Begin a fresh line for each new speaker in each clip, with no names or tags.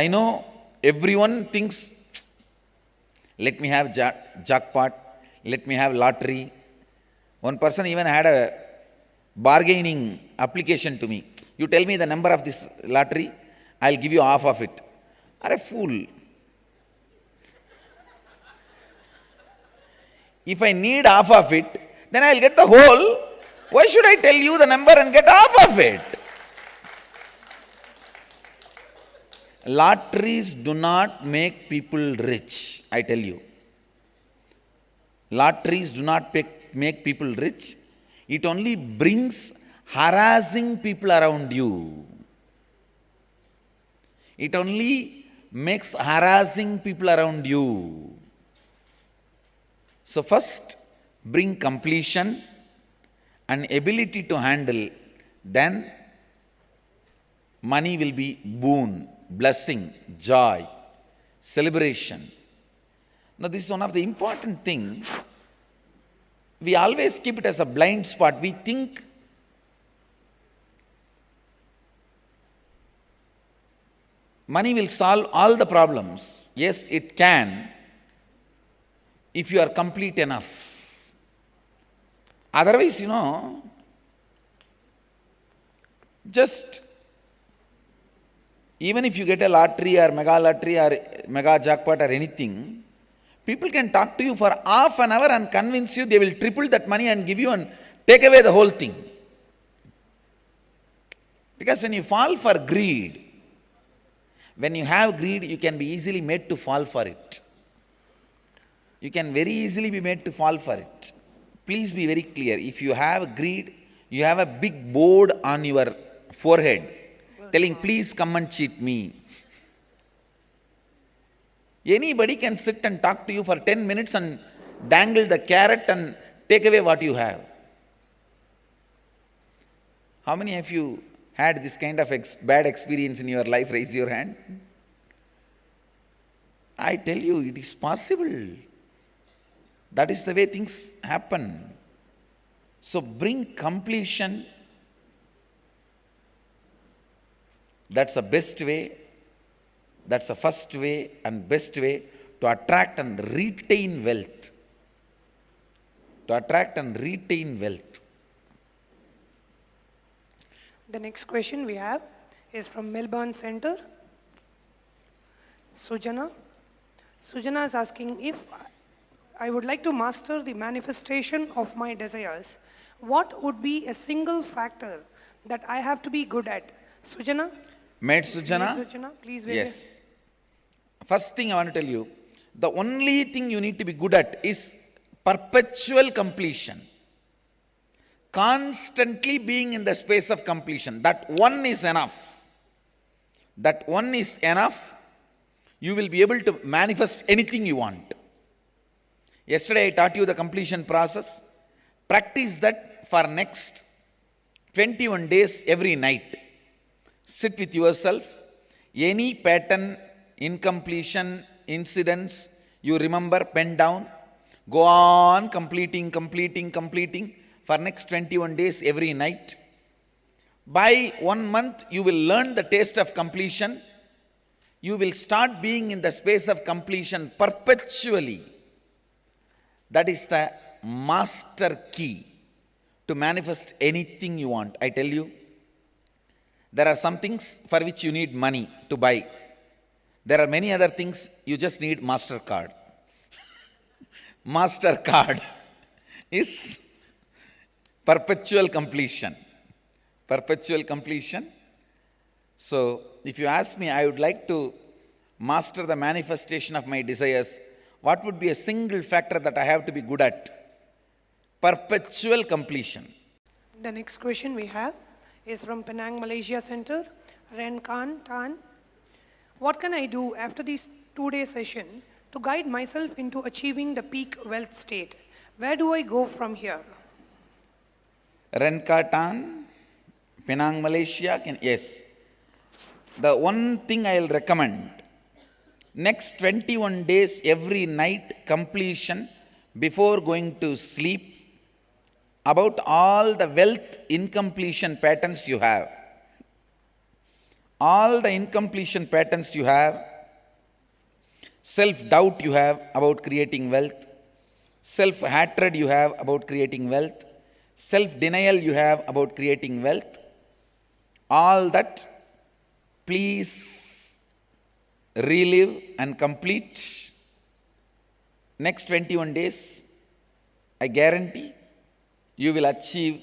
I know everyone thinks, let me have jackpot, let me have lottery. One person even had a bargaining application to me. You tell me the number of this lottery, I'll give you half of it. Are a fool. If I need half of it, then I'll get the whole. Why should I tell you the number and get half of it? Lotteries do not make people rich, I tell you. Lotteries do not make people rich. It only brings harassing people around you. It only makes harassing people around you. So first, bring completion and ability to handle, then money will be boon, blessing, joy, celebration. Now this is one of the important things. We always keep it as a blind spot. We think money will solve all the problems. Yes, it can, if you are complete enough. Otherwise, just even if you get a lottery or mega jackpot or anything, people can talk to you for half an hour and convince you they will triple that money and give you and take away the whole thing. Because when you fall for greed, when you have greed, you can be easily made to fall for it. You can very easily be made to fall for it. Please be very clear. If you have greed, you have a big board on your forehead telling, please come and cheat me. Anybody can sit and talk to you for 10 minutes and dangle the carrot and take away what you have. How many of you had this kind of bad experience in your life? Raise your hand. I tell you, it is possible. That is the way things happen. So bring completion. That's the best way. That's the first way and best way to attract and retain wealth. To attract and retain wealth.
The next question we have is from Melbourne Center. Sujana. Sujana is asking, if I would like to master the manifestation of my desires, what would be a single factor that I have to be good at? Sujana?
Made Sujana?
Please, Sujana, please wait.
Yes. First thing I want to tell you, the only thing you need to be good at is perpetual completion. Constantly being in the space of completion. That one is enough. That one is enough. You will be able to manifest anything you want. Yesterday I taught you the completion process. Practice that for next 21 days every night. Sit with yourself. Any pattern, incompletion, incidents, you remember, pen down. Go on completing for next 21 days every night. By 1 month, you will learn the taste of completion. You will start being in the space of completion perpetually. That is the master key to manifest anything you want. I tell you, there are some things for which you need money to buy. There are many other things you just need MasterCard. MasterCard is perpetual completion. Perpetual completion. So, if you ask me, I would like to master the manifestation of my desires. What would be a single factor that I have to be good at? Perpetual completion.
The next question we have is from Penang, Malaysia Center, Ren Khan Tan. What can I do after this 2-day session to guide myself into achieving the peak wealth state? Where do I go from here?
Renka Tan, Penang, Malaysia. Yes. The one thing I will recommend, next 21 days every night completion before going to sleep, about all the wealth incompletion patterns you have. all the incompletion patterns you have, self-doubt you have about creating wealth, self-hatred you have about creating wealth, self-denial you have about creating wealth, all that please relive and complete. Next 21 days, I guarantee you will achieve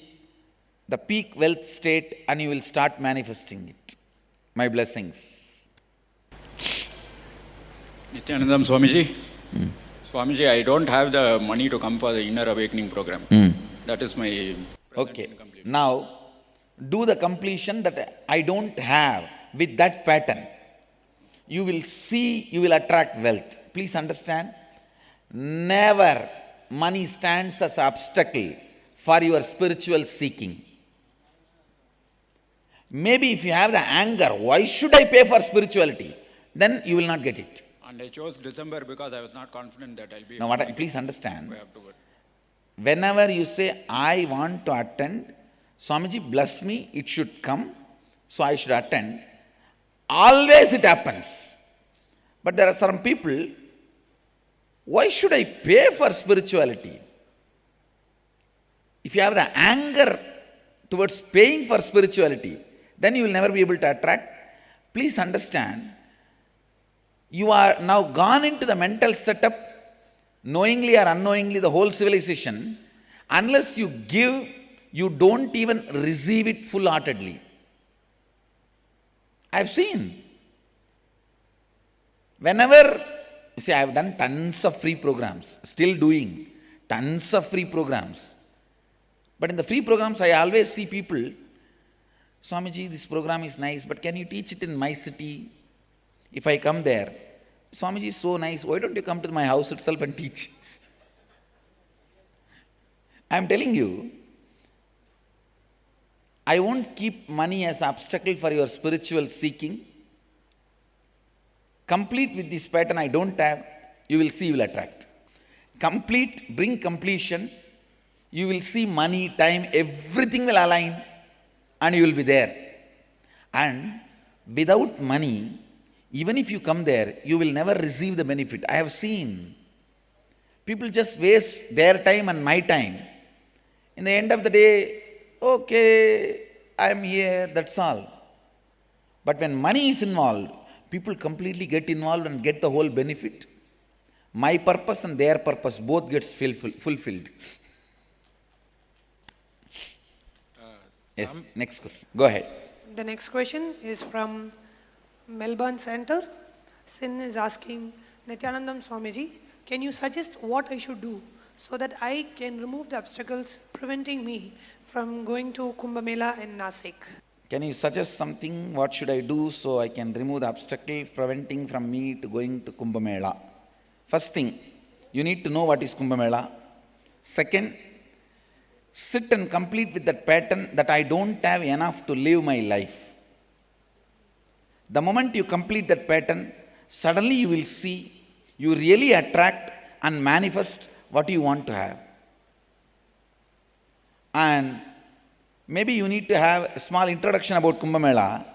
the peak wealth state and you will start manifesting it. My blessings.
Nityanandam Swamiji. Swamiji, I don't have the money to come for the Inner Awakening program. That is my present
Okay.
incomplete.
Now, do the completion that I don't have with that pattern. You will see, you will attract wealth. Please understand, never money stands as an obstacle for your spiritual seeking. Maybe if you have the anger, why should I pay for spirituality? Then you will not get it.
And I chose December because I was not confident that I'll be
Now,
able
what
to
please understand,
go afterward.
whenever you say, I want to attend, Swamiji, bless me, it should come, so I should attend. Always it happens. But there are some people, why should I pay for spirituality? If you have the anger towards paying for spirituality, then you will never be able to attract. Please understand, you are now gone into the mental setup, knowingly or unknowingly, the whole civilization. Unless you give, you don't even receive it full-heartedly. I've seen. Whenever, you see, I've done tons of free programs, still doing tons of free programs. But in the free programs, I always see people, Swamiji, this program is nice, but can you teach it in my city? If I come there, Swamiji is so nice, why don't you come to my house itself and teach? I am telling you, I won't keep money as obstacle for your spiritual seeking. Complete with this pattern I don't have, you will see you will attract. Complete, bring completion, you will see money, time, everything will align and you will be there. And without money, even if you come there, you will never receive the benefit. I have seen people just waste their time and my time. In the end of the day, okay, I am here, that's all. But when money is involved, people completely get involved and get the whole benefit. My purpose and their purpose both gets fulfilled. Yes, next question. Go ahead.
The next question is from Melbourne Center. Sin is asking, Nityanandam Swamiji, can you suggest what I should do so that I can remove the obstacles preventing me from going to Kumbh Mela in Nasik?
Can you suggest something? What should I do so I can remove the obstacle preventing from me to going to Kumbh Mela? First thing, you need to know what is Kumbh Mela. Second, sit and complete with that pattern that I don't have enough to live my life. The moment you complete that pattern, suddenly you will see you really attract and manifest what you want to have. And maybe you need to have a small introduction about Kumbh Mela.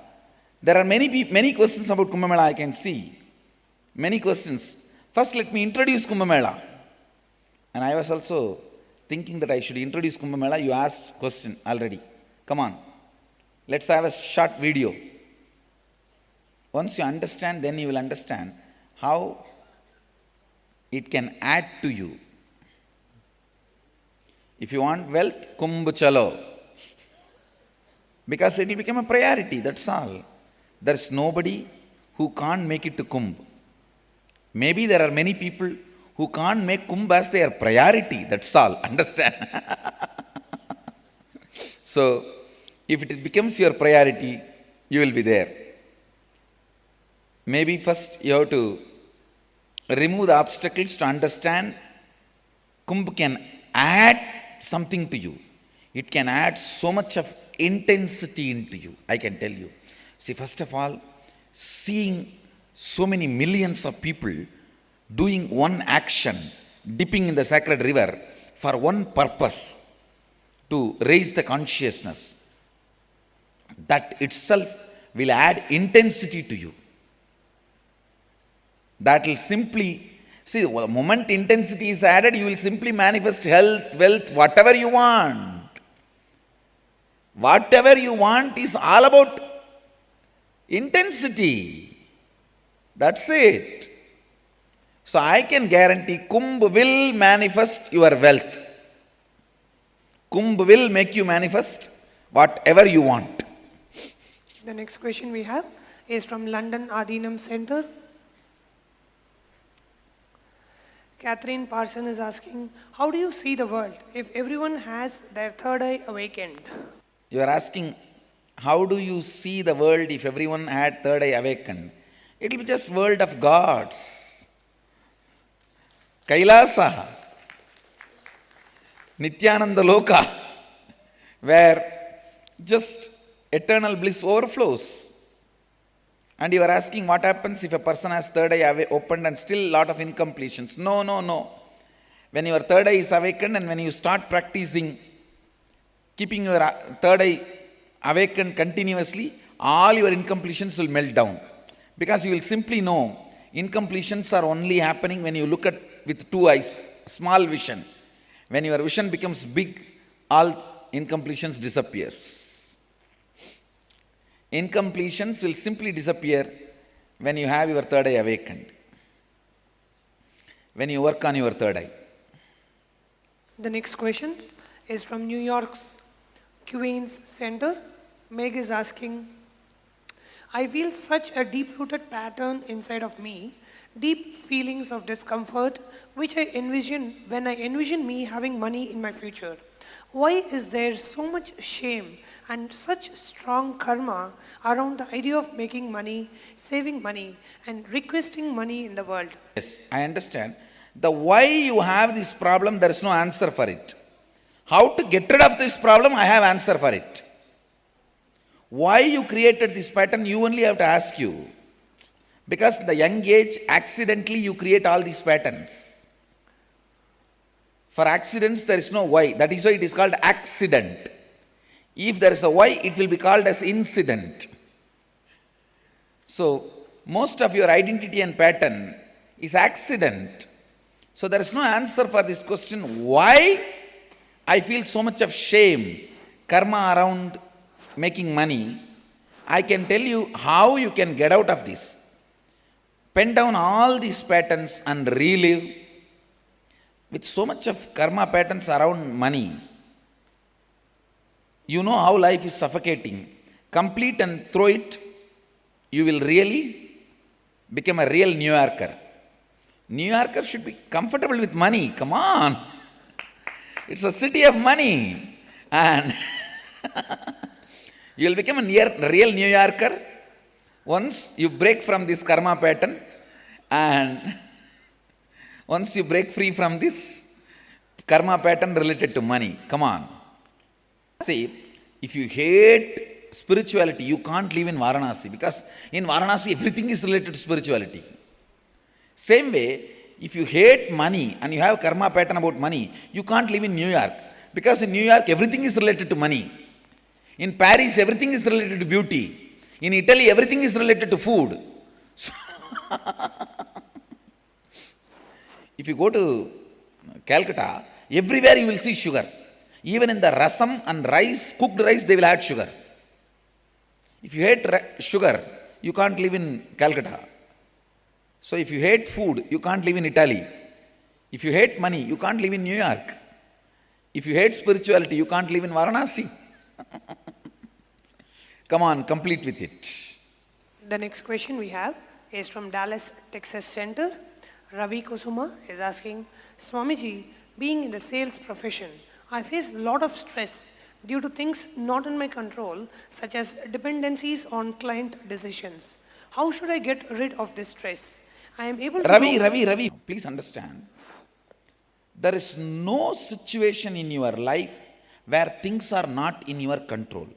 There are many questions about Kumbh Mela I can see. Many questions. First, let me introduce Kumbh Mela. And I was also thinking that I should introduce Kumbh Mela. You asked question already. Come on. Let's have a short video. Once you understand, then you will understand how it can add to you. If you want wealth, Kumbh chalo. Because it will become a priority, that's all. There's nobody who can't make it to Kumbh. Maybe there are many people who can't make Kumbh as their priority, that's all. Understand? So, if it becomes your priority, you will be there. Maybe first you have to remove the obstacles to understand Kumbh can add something to you. It can add so much of intensity into you, I can tell you. See, first of all, seeing so many millions of people doing one action, dipping in the sacred river for one purpose, to raise the consciousness, that itself will add intensity to you. That will simply, see, the moment intensity is added, you will simply manifest health, wealth, whatever you want. Whatever you want is all about intensity. That's it. So I can guarantee Kumbh will manifest your wealth. Kumbh will make you manifest whatever you want.
The next question we have is from London Adinam Center. Catherine Parson is asking, how do you see the world if everyone has their third eye awakened?
You are asking, how do you see the world if everyone had third eye awakened? It will be just world of gods. Kailasa, Nityananda Loka, where just eternal bliss overflows. And you are asking what happens if a person has third eye opened and still lot of incompletions. No, no, no. When your third eye is awakened and when you start practicing keeping your third eye awakened continuously, all your incompletions will melt down. Because you will simply know incompletions are only happening when you look at with two eyes, small vision. When your vision becomes big, all incompletions disappears. Incompletions will simply disappear when you have your third eye awakened. When you work on your third eye.
The next question is from New York's Queens Center. Meg is asking, I feel such a deep-rooted pattern inside of me, deep feelings of discomfort, which I envision when I envision me having money in my future. Why is there so much shame and such strong karma around the idea of making money, saving money, and requesting money in the world?
Yes, I understand. The why you have this problem, there is no answer for it. How to get rid of this problem, I have answer for it. Why you created this pattern, you only have to ask you. Because in the young age, accidentally you create all these patterns. For accidents, there is no why. That is why it is called accident. If there is a why, it will be called as incident. So, most of your identity and pattern is accident. So, there is no answer for this question, why I feel so much of shame, karma around making money. I can tell you how you can get out of this. Pen down all these patterns and relive. With so much of karma patterns around money, you know how life is suffocating. Complete and throw it, you will really become a real New Yorker. New Yorker should be comfortable with money. Come on. It's a city of money. And you will become a real New Yorker once you break from this karma pattern and once you break free from this karma pattern related to money. Come on. See, if you hate spirituality, you can't live in Varanasi, because in Varanasi everything is related to spirituality. Same way, if you hate money and you have karma pattern about money, you can't live in New York, because in New York everything is related to money. In Paris everything is related to beauty. In Italy everything is related to food. So if you go to Calcutta, everywhere you will see sugar. Even in the rasam and rice, cooked rice, they will add sugar. If you hate sugar, you can't live in Calcutta. So if you hate food, you can't live in Italy. If you hate money, you can't live in New York. If you hate spirituality, you can't live in Varanasi. Come on, complete with it.
The next question we have is from Dallas, Texas Center. Ravi Kusuma is asking, Swamiji, being in the sales profession, I face a lot of stress due to things not in my control, such as dependencies on client decisions. How should I get rid of this stress? I am able to
Ravi, please understand. There is no situation in your life where things are not in your control.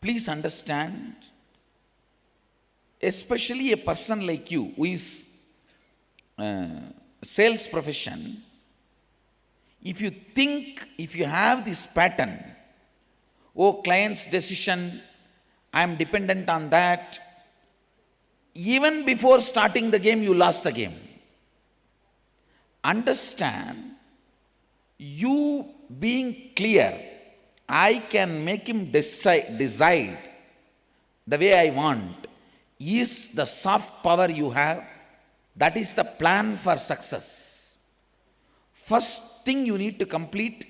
Please understand, especially a person like you who is sales profession, if you think, if you have this pattern, oh, client's decision I am dependent on that. Even before starting the game, you lost the game. Understand, you being clear, I can make him decide the way I want, is the soft power you have. That is the plan for success. First thing you need to complete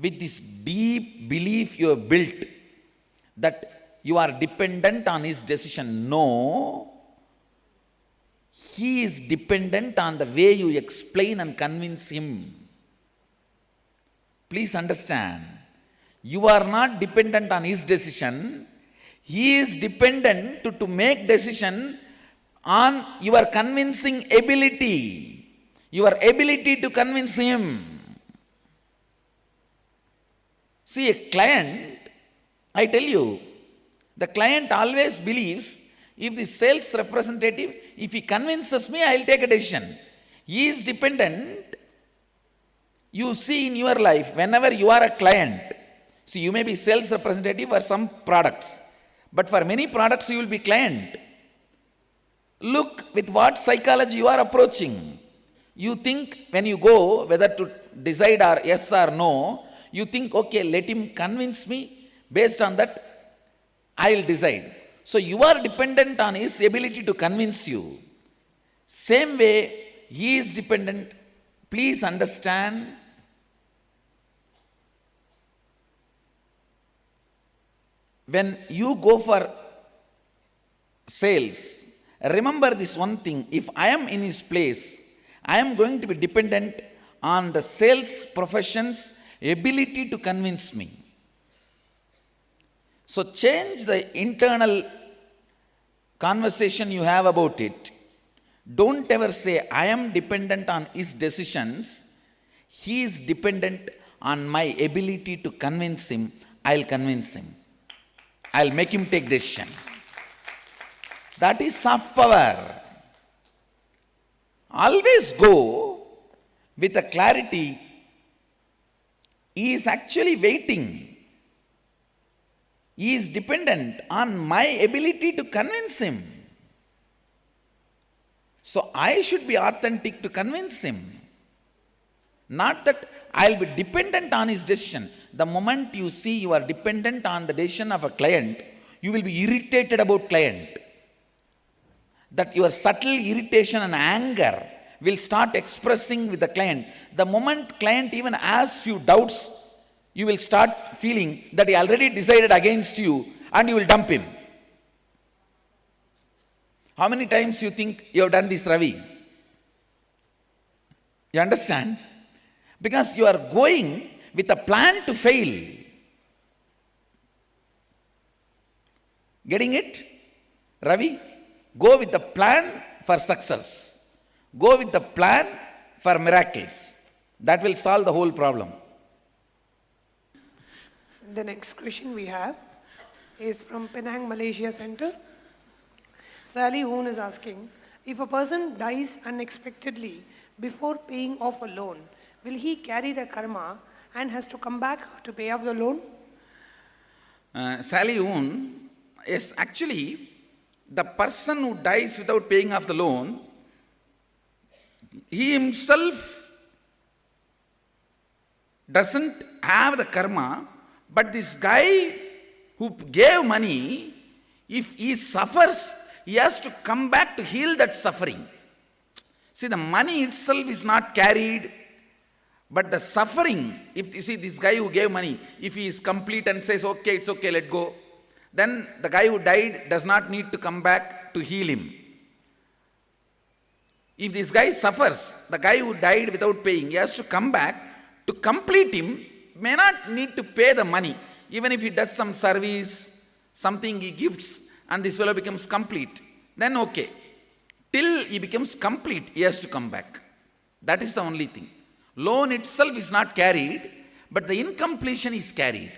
with this deep belief you have built that you are dependent on his decision. No, he is dependent on the way you explain and convince him. Please understand, you are not dependent on his decision. He is dependent to make decision on your convincing ability, your ability to convince him. See, a client, I tell you, the client always believes if the sales representative, if he convinces me, I will take a decision. He is dependent. You see in your life, whenever you are a client, see, you may be sales representative for some products, but for many products you will be client. Look with what psychology you are approaching. You think when you go whether to decide or yes or no, you think, okay, let him convince me, based on that I will decide. So you are dependent on his ability to convince you. Same way, he is dependent. Please understand, when you go for sales, remember this one thing: if I am in his place, I am going to be dependent on the sales profession's ability to convince me. So change the internal conversation you have about it. Don't ever say, I am dependent on his decisions. He is dependent on my ability to convince him. I'll convince him. I'll make him take decision. That is soft power. Always go with a clarity. He is actually waiting. He is dependent on my ability to convince him. So I should be authentic to convince him. Not that I'll be dependent on his decision. The moment you see you are dependent on the decision of a client, you will be irritated about client. That your subtle irritation and anger will start expressing with the client. The moment client even asks you doubts, you will start feeling that he already decided against you and you will dump him. How many times you think you have done this, Ravi? You understand? Because you are going with a plan to fail. Getting it? Ravi? Go with the plan for success. Go with the plan for miracles. That will solve the whole problem.
The next question we have is from Penang, Malaysia Center. Sally Hoon is asking, if a person dies unexpectedly before paying off a loan, will he carry the karma and has to come back to pay off the loan?
Sally Hoon, yes, actually, the person who dies without paying off the loan, he himself doesn't have the karma, but this guy who gave money, if he suffers, he has to come back to heal that suffering. See, the money itself is not carried, but the suffering, if you see this guy who gave money, if he is complete and says, okay, it's okay, let go, then the guy who died does not need to come back to heal him. If this guy suffers, the guy who died without paying, he has to come back to complete him, may not need to pay the money. Even if he does some service, something he gives, and this fellow becomes complete, then okay. Till he becomes complete, he has to come back. That is the only thing. Loan itself is not carried, but the incompletion is carried.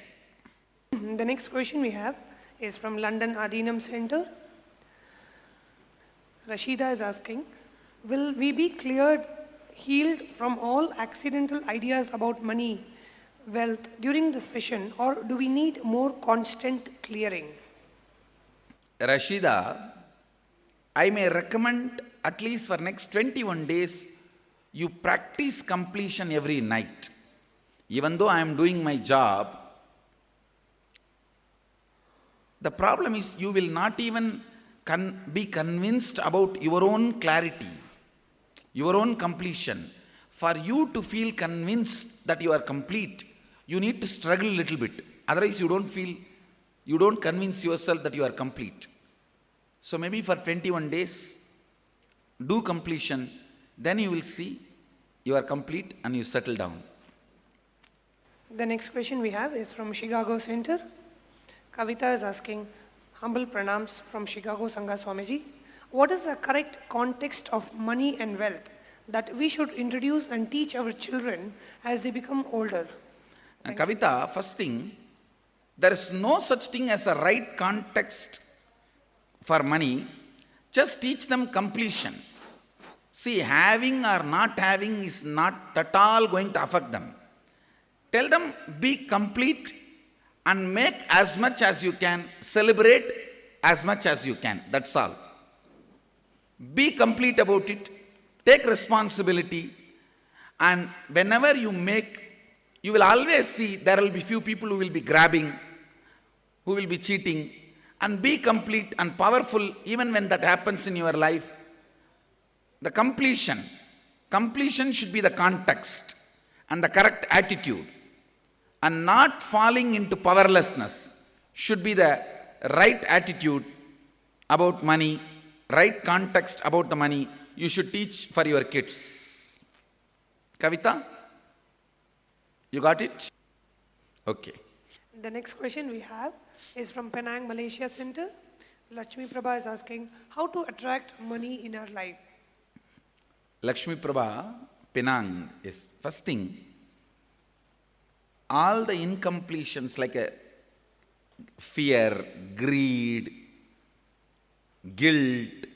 The next question we have is from London Adinam Center. Rashida is asking, will we be cleared, healed from all accidental ideas about money, wealth during this session, or do we need more constant clearing?
Rashida, I may recommend at least for next 21 days, you practice completion every night. Even though I am doing my job, the problem is you will not even be convinced about your own clarity, your own completion. For you to feel convinced that you are complete, you need to struggle a little bit. Otherwise, you don't convince yourself that you are complete. So maybe for 21 days, do completion, then you will see you are complete and you settle down.
The next question we have is from Chicago Center. Kavita is asking, humble pranams from Chicago Sangha Swamiji. What is the correct context of money and wealth that we should introduce and teach our children as they become older?
And Kavita, first thing, there is no such thing as a right context for money. Just teach them completion. See, having or not having is not at all going to affect them. Tell them, be complete and make as much as you can, celebrate as much as you can. That's all. Be complete about it, take responsibility, and whenever you make, you will always see there will be few people who will be grabbing, who will be cheating, and be complete and powerful even when that happens in your life. The completion should be the context and the correct attitude, and not falling into powerlessness should be the right attitude about money, right context about the money you should teach for your kids. Kavita, you got it? Okay.
The next question we have is from Penang, Malaysia Center. Lakshmi Prabha is asking, how to attract money in our life?
Lakshmi Prabha, Penang is first thing, all the incompletions like a fear, greed, guilt,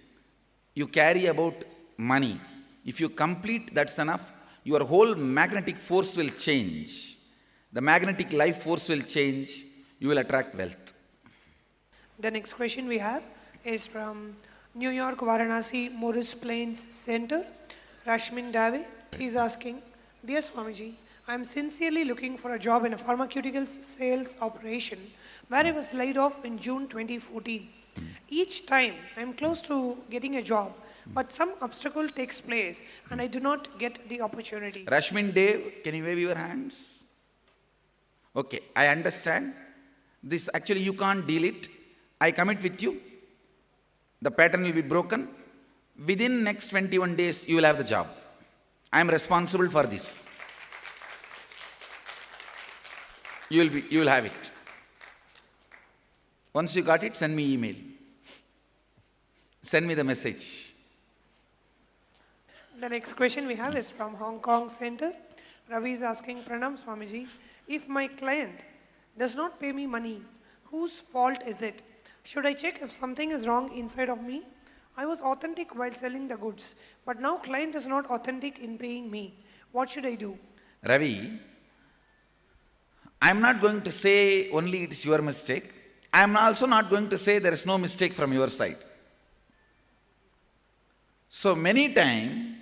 you carry about money. If you complete, that's enough. Your whole magnetic force will change. The magnetic life force will change. You will attract wealth.
The next question we have is from New York, Varanasi, Morris Plains Center. Rashmin Dave, he is asking, Dear Swamiji, I am sincerely looking for a job in a pharmaceuticals sales operation where I was laid off in June 2014. Each time I am close to getting a job, but some obstacle takes place and I do not get the opportunity.
Rashmin Dev, can you wave your hands? Okay, I understand. This actually you can't deal it. I commit with you. The pattern will be broken. Within next 21 days, you will have the job. I am responsible for this. You will have it. Once you got it, send me email. Send me the message.
The next question we have is from Hong Kong Center. Ravi is asking, Pranam Swamiji, if my client does not pay me money, whose fault is it? Should I check if something is wrong inside of me? I was authentic while selling the goods, but now client is not authentic in paying me. What should I do?
Ravi, I am not going to say only it is your mistake. I am also not going to say there is no mistake from your side. So many time,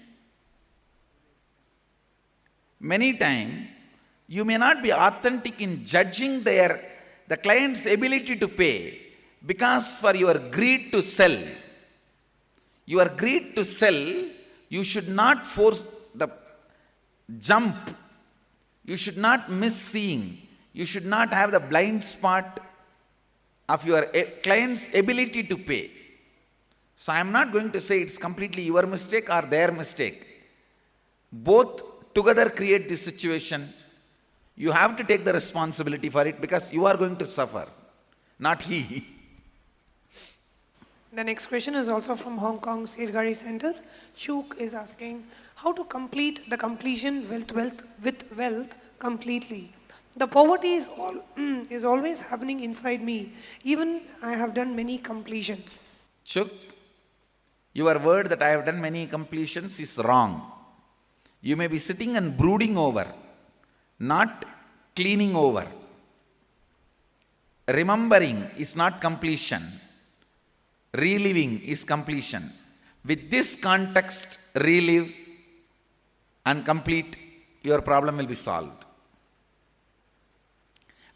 you may not be authentic in judging the client's ability to pay because for your greed to sell. Your greed to sell, you should not force the jump. You should not miss seeing. You should not have the blind spot of your client's ability to pay. So I am not going to say it's completely your mistake or their mistake. Both together create this situation. You have to take the responsibility for it because you are going to suffer, not he.
The next question is also from Hong Kong Sirgari Center. Chuk is asking, how to complete the completion with wealth completely. The poverty is always happening inside me. Even I have done many completions.
Chuk, your word that I have done many completions is wrong. You may be sitting and brooding over, not cleaning over. Remembering is not completion. Reliving is completion. With this context, relive and complete, your problem will be solved.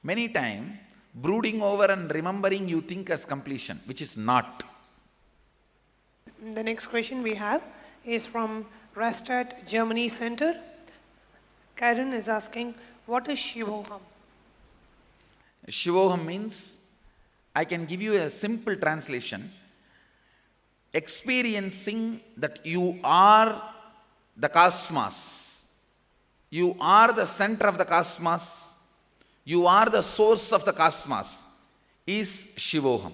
Many times, brooding over and remembering you think as completion, which is not.
The next question we have is from Rastatt Germany Center. Karen is asking, what is Shivoham?
Shivoham means, I can give you a simple translation, experiencing that you are the cosmos. You are the center of the cosmos. You are the source of the cosmos is Shivoham.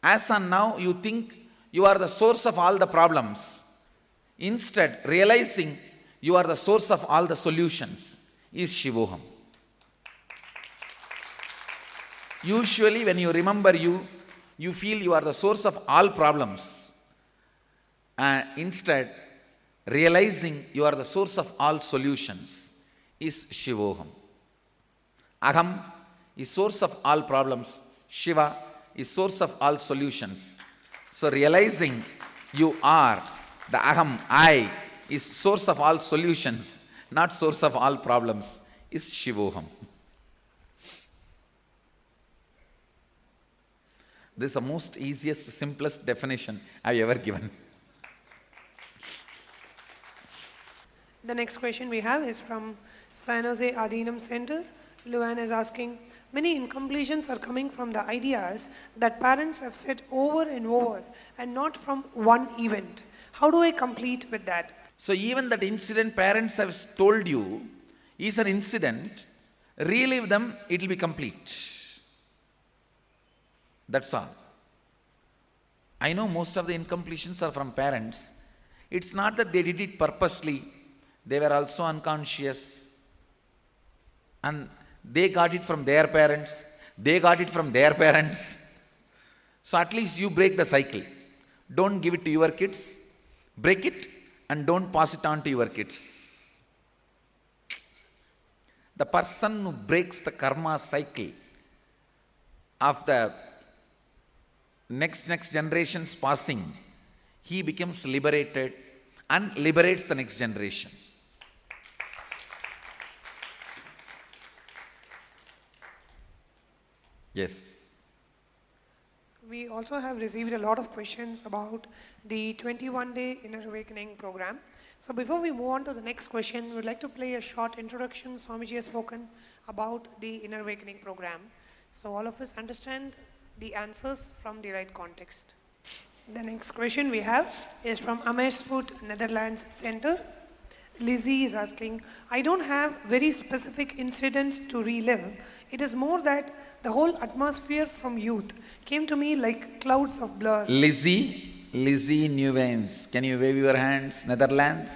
As on now, you think you are the source of all the problems. Instead, realizing you are the source of all the solutions is Shivoham. Usually, when you remember you feel you are the source of all problems. Instead, realizing you are the source of all solutions is Shivoham. Aham is source of all problems. Shiva is source of all solutions. So realizing you are the Aham, I, is source of all solutions, not source of all problems, is Shivoham. This is the most easiest, simplest definition I've ever given.
The next question we have is from San Jose Adinam Center. Luann is asking, many incompletions are coming from the ideas that parents have said over and over and not from one event. How do I complete with that?
So even that incident parents have told you is an incident, relive them, it will be complete. That's all. I know most of the incompletions are from parents. It's not that they did it purposely. They were also unconscious. And they got it from their parents. They got it from their parents. So at least you break the cycle. Don't give it to your kids. Break it and don't pass it on to your kids. The person who breaks the karma cycle of the next generation's passing, he becomes liberated and liberates the next generation. Yes.
We also have received a lot of questions about the 21-day Inner Awakening program. So before we move on to the next question, we would like to play a short introduction Swamiji has spoken about the Inner Awakening program. So all of us understand the answers from the right context. The next question we have is from Amersfoort, Netherlands Center. Lizzie is asking, I don't have very specific incidents to relive. It is more that the whole atmosphere from youth came to me like clouds of blur.
Lizzie Newens, can you wave your hands? Netherlands?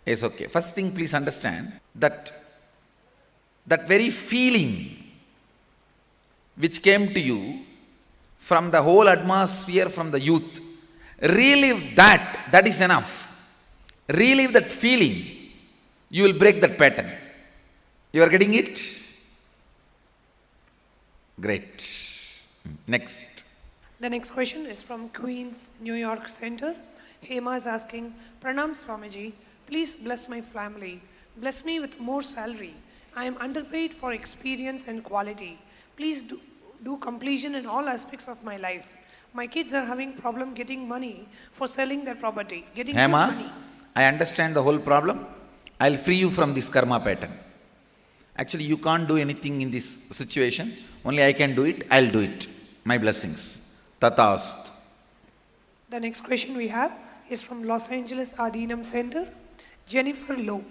Yes, okay. First thing, please understand that very feeling which came to you from the whole atmosphere from the youth, relive that, that is enough. Relive that feeling, you will break that pattern. You are getting it? Great. Next.
The next question is from Queens, New York Center. Hema is asking, Pranam Swamiji, please bless my family. Bless me with more salary. I am underpaid for experience and quality. Please do completion in all aspects of my life. My kids are having problem getting money for selling their property, getting good money.
I understand the whole problem. I'll free you from this karma pattern. Actually, you can't do anything in this situation. Only I can do it. I'll do it. My blessings. Tatast.
The next question we have is from Los Angeles Adinam Center. Jennifer Lowe.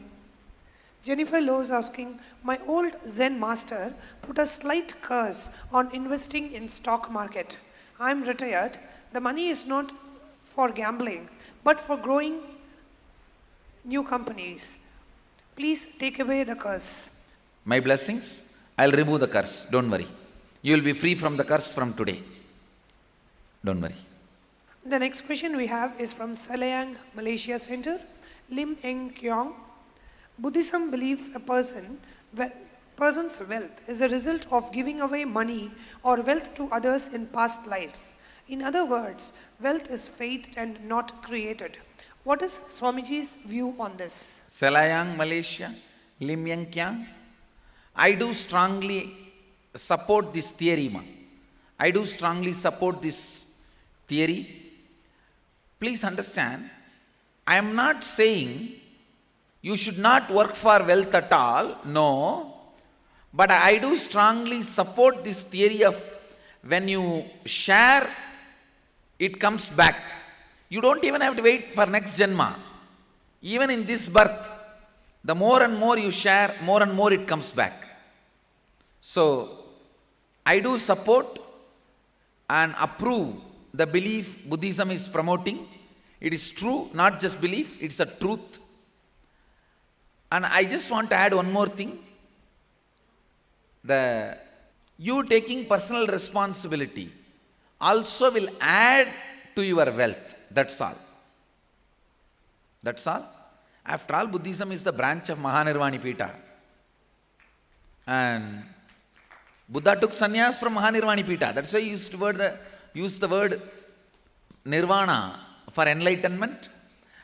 Jennifer Lowe is asking, my old Zen master put a slight curse on investing in stock market. I'm retired. The money is not for gambling, but for growing new companies. Please take away the curse.
My blessings, I'll remove the curse. Don't worry. You will be free from the curse from today. Don't worry.
The next question we have is from Salayang, Malaysia Center. Lim Eng Kyong. Buddhism believes a person's wealth is a result of giving away money or wealth to others in past lives. In other words, wealth is faith and not created. What is Swamiji's view on this?
Selayang, Malaysia, Lim Yang Kyang. I do strongly support this theory, ma. I do strongly support this theory. Please understand, I am not saying you should not work for wealth at all, no. But I do strongly support this theory of when you share, it comes back. You don't even have to wait for next Janma. Even in this birth, the more and more you share, more and more it comes back. So, I do support and approve the belief Buddhism is promoting. It is true, not just belief, it's a truth. And I just want to add one more thing. You taking personal responsibility also will add to your wealth. That's all. That's all. After all, Buddhism is the branch of Mahanirvani Pita. And Buddha took sannyas from Mahanirvani Pita. That's why he used the word nirvana for enlightenment.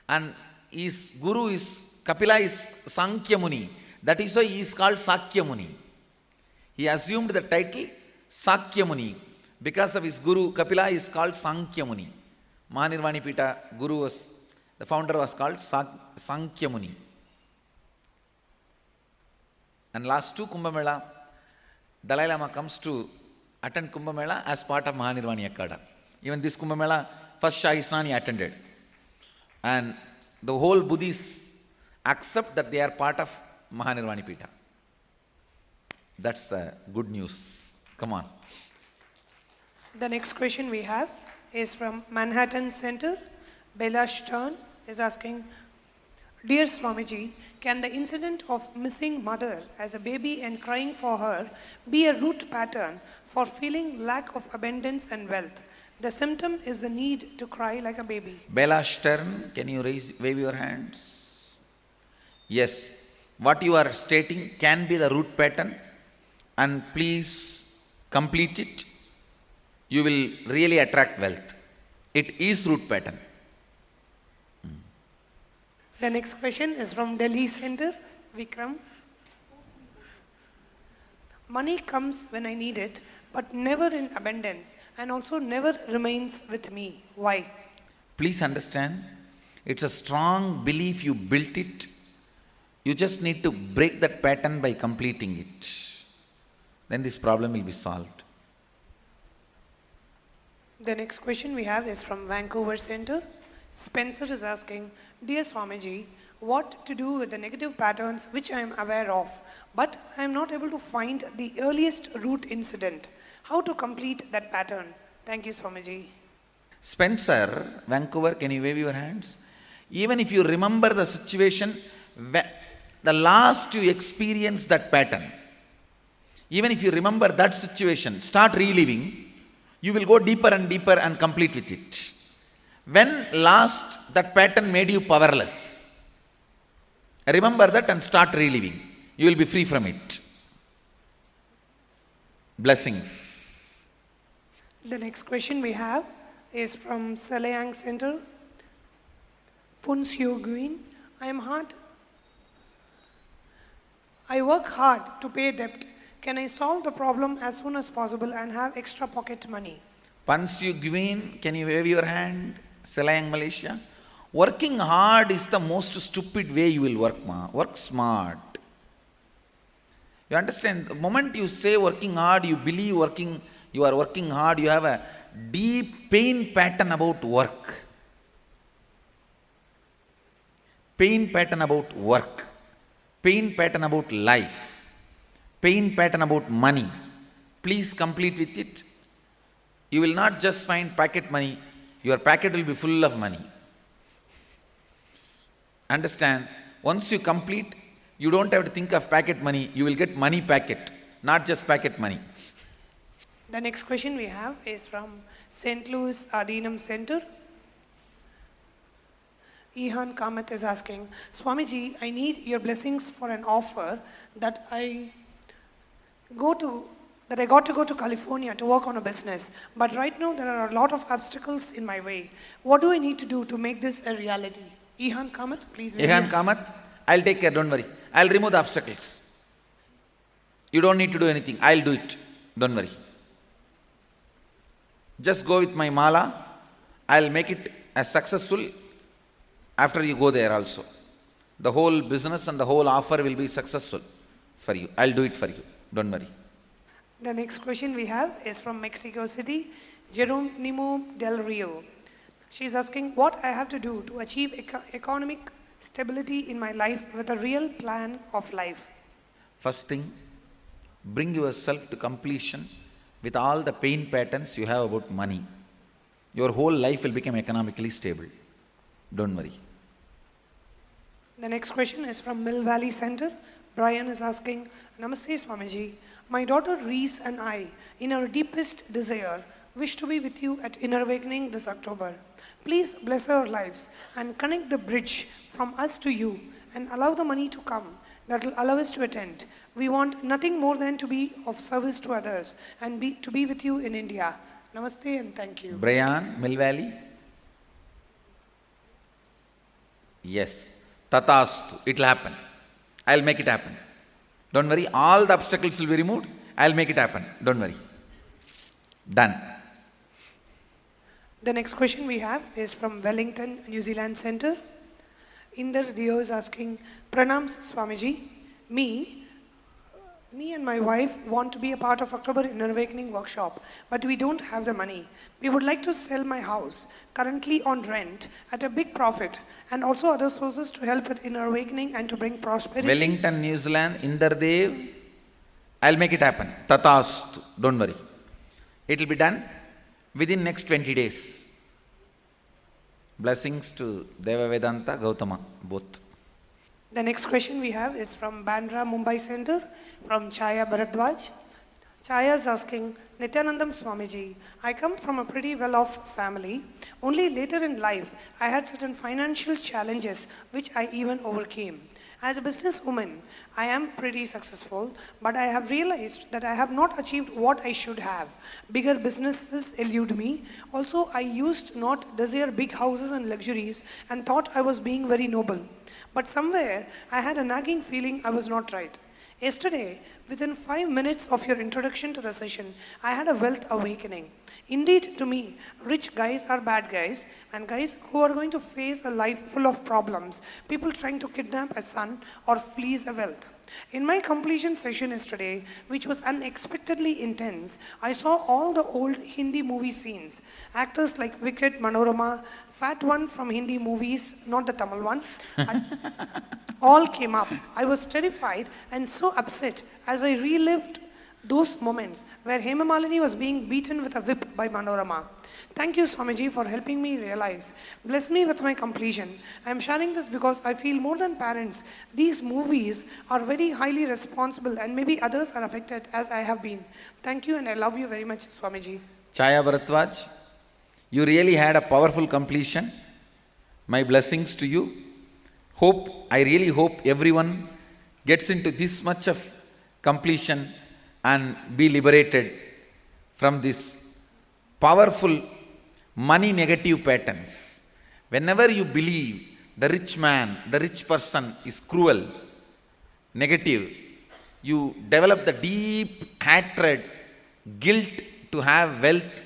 And his guru is, Kapila is Sankhya Muni. That is why he is called Sakya Muni. He assumed the title Sakya Muni. Because of his guru, Kapila is called Sankhya Muni. Mahanirvani Pita, the founder was called Sankhya Muni. And last two Kumbh Mela, Dalai Lama comes to attend Kumbh Mela as part of Mahanirvani Akada. Even this Kumbh Mela, first Shahi Snan he attended. And the whole Buddhists accept that they are part of Mahanirvani Pita. That's good news. Come on.
The next question we have is from Manhattan Center. Bella Stern is asking, Dear Swamiji, can the incident of missing mother as a baby and crying for her be a root pattern for feeling lack of abundance and wealth? The symptom is the need to cry like a baby.
Bella Stern, can you wave your hands? Yes. What you are stating can be the root pattern, and please complete it. You will really attract wealth. It is root pattern.
The next question is from Delhi Center, Vikram. Money comes when I need it, but never in abundance, and also never remains with me. Why?
Please understand, it's a strong belief you built it. You just need to break that pattern by completing it. Then this problem will be solved.
The next question we have is from Vancouver Center. Spencer is asking, Dear Swamiji, what to do with the negative patterns which I am aware of, but I am not able to find the earliest root incident. How to complete that pattern? Thank you, Swamiji.
Spencer, Vancouver, can you wave your hands? Even if you remember the situation, the last you experienced that pattern, even if you remember that situation, start reliving, you will go deeper and deeper and complete with it. When last that pattern made you powerless, remember that and start reliving. You will be free from it. Blessings.
The next question we have is from Selayang Center. Punsio Green. I work hard to pay debt. Can I solve the problem as soon as possible and have extra pocket money?
Pansyu Gween, can you wave your hand? Selayang, Malaysia. Working hard is the most stupid way you will work, ma. Work smart. You understand? The moment you say working hard, you believe you are working hard, you have a deep pain pattern about work. Pain pattern about work. Pain pattern about life. Pain pattern about money. Please complete with it. You will not just find packet money, your packet will be full of money. Understand? Once you complete, you don't have to think of packet money, you will get money packet, not just packet money.
The next question we have is from St. Louis Adinam Center. Ihan Kamath is asking, Swamiji, I need your blessings for an offer that I go to that I got to go to California to work on a business. But right now, there are a lot of obstacles in my way. What do I need to do to make this a reality? Ihan Kamath, please.
Ehan Kamath, I'll take care, don't worry. I'll remove the obstacles. You don't need to do anything. I'll do it. Don't worry. Just go with my mala. I'll make it as successful after you go there also. The whole business and the whole offer will be successful for you. I'll do it for you. Don't worry.
The next question we have is from Mexico City, Jeronimo Del Rio. She's asking what I have to do to achieve economic stability in my life with a real plan of life.
First thing, bring yourself to completion with all the pain patterns you have about money. Your whole life will become economically stable. Don't worry.
The next question is from Mill Valley Center. Brian is asking, Namaste Swamiji. My daughter Reese and I, in our deepest desire, wish to be with you at Inner Awakening this October. Please bless our lives and connect the bridge from us to you and allow the money to come that will allow us to attend. We want nothing more than to be of service to others and to be with you in India. Namaste and thank you.
Brian, Mill Valley? Yes. Tatastu. It will happen. I'll make it happen. Don't worry. All the obstacles will be removed. I'll make it happen. Don't worry. Done.
The next question we have is from Wellington, New Zealand Center. Inder Dio is asking, Pranams Swamiji, me and my wife want to be a part of October Inner Awakening workshop, but we don't have the money. We would like to sell my house, currently on rent, at a big profit, and also other sources to help with Inner Awakening and to bring prosperity.
Wellington, New Zealand, Inderdev, I'll make it happen. Tatastu. Don't worry. It will be done within next 20 days. Blessings to Deva Vedanta, Gautama, both.
The next question we have is from Bandra, Mumbai Center, from Chaya Bharadwaj. Chaya is asking, Nityanandam Swamiji, I come from a pretty well-off family. Only later in life, I had certain financial challenges which I even overcame. As a businesswoman, I am pretty successful, but I have realized that I have not achieved what I should have. Bigger businesses elude me. Also, I used not desire big houses and luxuries and thought I was being very noble. But somewhere, I had a nagging feeling I was not right. Yesterday, within 5 minutes of your introduction to the session, I had a wealth awakening. Indeed, to me, rich guys are bad guys, and guys who are going to face a life full of problems, people trying to kidnap a son or fleece a wealth. In my completion session yesterday, which was unexpectedly intense, I saw all the old Hindi movie scenes. Actors like Wicket, Manorama, fat one from Hindi movies, not the Tamil one, all came up. I was terrified and so upset as I relived those moments where Hema Malini was being beaten with a whip by Manorama. Thank you, Swamiji, for helping me realize. Bless me with my completion. I am sharing this because I feel more than parents, these movies are very highly responsible and maybe others are affected as I have been. Thank you and I love you very much, Swamiji.
Chaya Bharadwaj, you really had a powerful completion. My blessings to you. I really hope everyone gets into this much of completion and be liberated from this powerful money negative patterns. Whenever you believe the rich man, the rich person is cruel, negative, you develop the deep hatred, guilt to have wealth,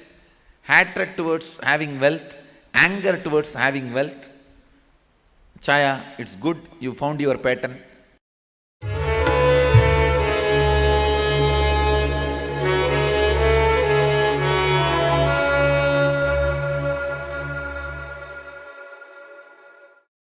hatred towards having wealth, anger towards having wealth. Chaya, it's good you found your pattern.